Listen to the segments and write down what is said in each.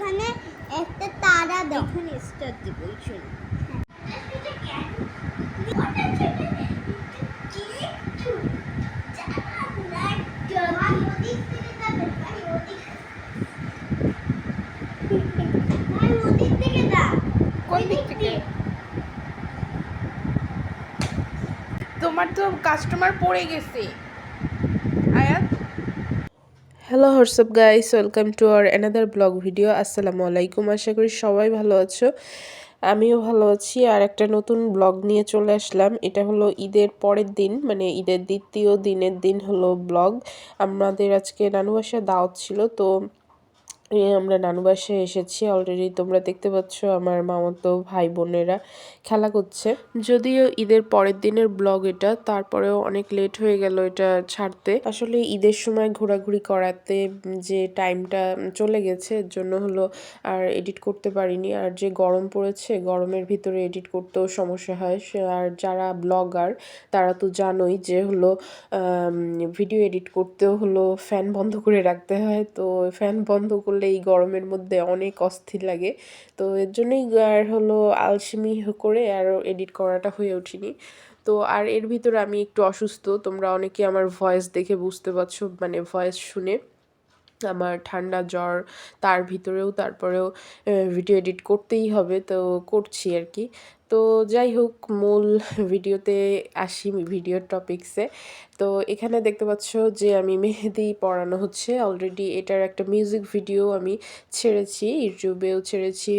এখানে একটা তারা দাও, এখানে স্টার দিব চল। তোমার তো কাস্টমার পড়ে গেছে আয়াত। Hello WhatsApp guys, welcome to our another blog video. আসসালামু আলাইকুম, আশা করি সবাই ভালো আছো। আমিও ভালো আছি। আর একটা নতুন ব্লগ নিয়ে চলে আসলাম। এটা হলো ঈদের পরের দিন, মানে ঈদের দ্বিতীয় দিনের দিন হলো ব্লগ। আমাদের আজকে নানু বাসায় দাওয়াত ছিল, তো আমরা নানু বাসায় এসেছি অলরেডি। তোমরা দেখতে পাচ্ছ আমার মামাতো ভাই বোনেরা খেলা করছে। যদিও ঈদের পরের দিনের ব্লগ এটা, তারপরেও অনেক লেট হয়ে গেল এটা ছাড়তে। আসলে ঈদের সময় ঘোরাঘুরি করাতে যে টাইমটা চলে গেছে, এর জন্য হলো আর এডিট করতে পারিনি। আর যে গরম পড়েছে, গরমের ভিতরে এডিট করতেও সমস্যা হয়। আর যারা ব্লগার তারা তো জানোই যে হলো ভিডিও এডিট করতেও হলো ফ্যান বন্ধ করে রাখতে হয়। তো ফ্যান বন্ধ করলে এই গরমের মধ্যে অনেক অস্থির লাগে। তো এর জন্যই আর হলো আলসেমি করে আর এডিট করাটা হয়ে ওঠেনি। তো আর এর ভিতরে আমি একটু অসুস্থ, তোমরা অনেকে আমার ভয়েস দেখে বুঝতে পারছো, মানে ভয়েস শুনে আমার ঠান্ডা জ্বর। তার ভিতরেও তারপরেও ভিডিও এডিট করতেই হবে, তো করছি আর কি। তো যাই হোক, মূল ভিডিওতে আসি, ভিডিওর টপিকসে। তো এখানে দেখতে পাচ্ছ যে আমি মেহেদি পড়ানো হচ্ছে অলরেডি। এটার একটা মিউজিক ভিডিও আমি ছেড়েছি, ইউটিউবেও ছেড়েছি,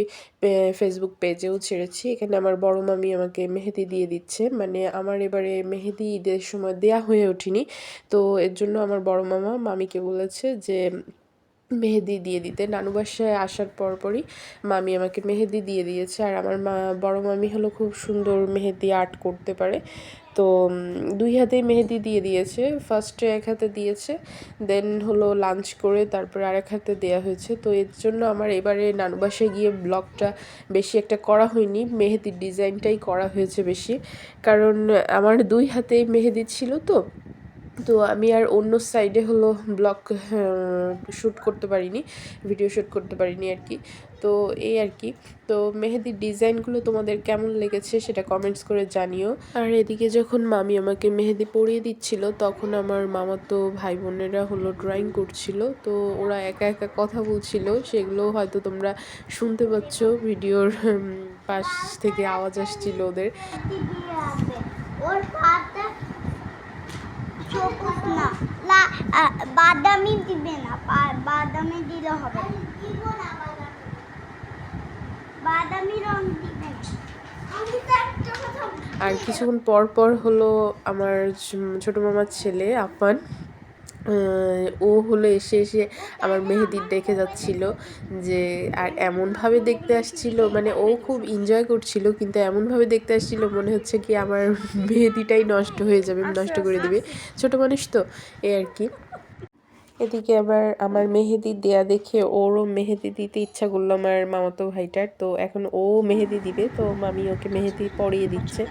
ফেসবুক পেজেও ছেড়েছি। এখানে আমার বড় মামি আমাকে মেহেদি দিয়ে দিচ্ছে, মানে আমার এবারে মেহেদি ঈদের সময় দেয়া হয়ে ওঠেনি। তো এর জন্য আমার বড় মামা মামিকে বলেছে যে মেহেদি দিয়ে দিতে। নানু বাসায় আসার পরপরই মামি আমাকে মেহেদি দিয়ে দিয়েছে। আর আমার বড় মামি হলো খুব সুন্দর মেহেদি আর্ট করতে পারে। তো দুই হাতেই মেহেদি দিয়ে দিয়েছে। ফার্স্টে এক হাতে দিয়েছে, দেন হলো লাঞ্চ করে তারপরে আরেক হাতে দেওয়া হয়েছে। তো এর জন্য আমার এবারে নানু বাসায় গিয়ে ব্লগটা বেশি একটা করা হয়নি, মেহেদির ডিজাইনটাই করা হয়েছে বেশি। কারণ আমার দুই হাতেই মেহেদি ছিল, তো আমি আর অন্য সাইডে হলো ব্লগ শ্যুট করতে পারিনি, ভিডিও শ্যুট করতে পারিনি আর কি। তো এই আর কি। তো মেহেদির ডিজাইনগুলো তোমাদের কেমন লেগেছে সেটা কমেন্টস করে জানিও। আর এদিকে যখন মামি আমাকে মেহেদি পরিয়ে দিচ্ছিল, তখন আমার মামাতো ভাই বোনেরা হলো ড্রয়িং করছিল। তো ওরা একা একা কথা বলছিল, সেগুলো হয়তো তোমরা শুনতে পাচ্ছ, ভিডিওর পাশ থেকে আওয়াজ আসছিল ওদের। বাদামি দিবে না, বাদামি দিলে হবে, বাদামি রং দিবে না। আর কিছুক্ষণ পর পর হলো আমার ছোট মামার ছেলে আফান, ও হলো এসে এসে আমার মেহেদি দেখে যাচ্ছিল যে, আর এমনভাবে দেখতে আসছিল, মানে ও খুব এনজয় করছিল, কিন্তু এমনভাবে দেখতে আসছিল মনে হচ্ছে কি আমার মেহেদিটাই নষ্ট হয়ে যাবে, নষ্ট করে দেবে। ছোট মানুষ তো, এই আর কি। এদিকে আবার আমার মেহেদি দেয়া দেখে ওরও মেহেদি দিতে ইচ্ছা করলো আমার মামাতো ভাইটার। তো এখন ও মেহেদি দিবে, তো মামি ওকে মেহেদি পরিয়ে দিচ্ছে।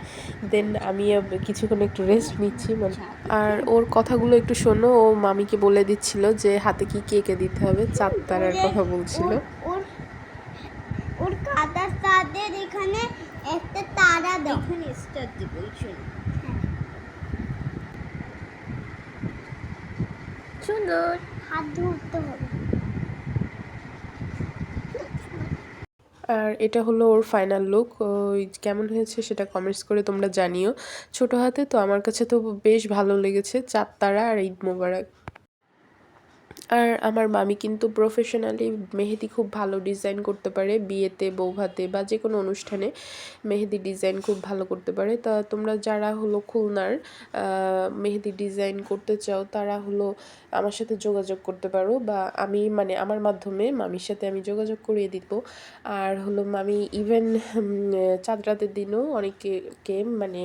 দেন আমি কিছুক্ষণ একটু রেস্ট নিচ্ছি, মানে। আর ওর কথাগুলো একটু শোনো, ও মামিকে বলে দিচ্ছিল যে হাতে কি কে দিতে হবে, চাঁদ তারার কথা বলছিল। ওর খাতার সাথে এখানে একটা তারা দাও, এখানে স্টার দিব চল। সুন্দর, হাত ধরতে হবে। আর এটা হলো ওর ফাইনাল লুক। ওই কেমন হয়েছে সেটা কমেন্টস করে তোমরা জানিও। ছোট হাতে তো আমার কাছে তো বেশ ভালো লেগেছে। চাঁদ তারা আর ঈদ মোবারক। আর আমার মামি কিন্তু প্রফেশনালি মেহেদি খুব ভালো ডিজাইন করতে পারে, বিয়েতে, বৌভাতে বা যে কোনো অনুষ্ঠানে মেহেদি ডিজাইন খুব ভালো করতে পারে। তা তোমরা যারা হলো খুলনার মেহেদি ডিজাইন করতে চাও, তারা হলো আমার সাথে যোগাযোগ করতে পারো, বা আমি মানে আমার মাধ্যমে মামির সাথে আমি যোগাযোগ করিয়ে দিব। আর হলো মামি ইভেন চাঁদ রাতের দিনও অনেকে মানে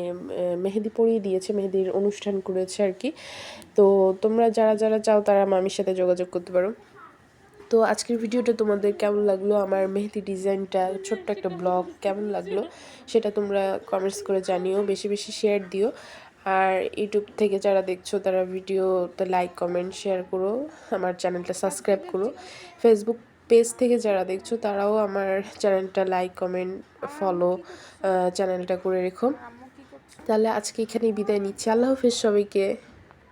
মেহেদি পরিয়ে দিয়েছে, মেহেদির অনুষ্ঠান করেছে আর কি। তো তোমরা যারা যারা চাও তারা মামির সাথে যোগাযোগ করতে পারো। তো আজকের ভিডিওটা তোমাদের কেমন লাগলো, আমার মেহেদি ডিজাইনটা, ছোট্ট একটা ব্লগ কেমন লাগলো সেটা তোমরা কমেন্টস করে জানিও, বেশি বেশি শেয়ার দিও। আর ইউটিউব থেকে যারা দেখছো তারা ভিডিওতে লাইক, কমেন্ট, শেয়ার করো, আমার চ্যানেলটা সাবস্ক্রাইব করো। ফেসবুক পেজ থেকে যারা দেখছো তারাও আমার চ্যানেলটা লাইক কমেন্ট ফলো চ্যানেলটা করে রেখো। তাহলে আজকে এখানেই বিদায় নিচ্ছি। আল্লাহ হাফেজ সবাইকে।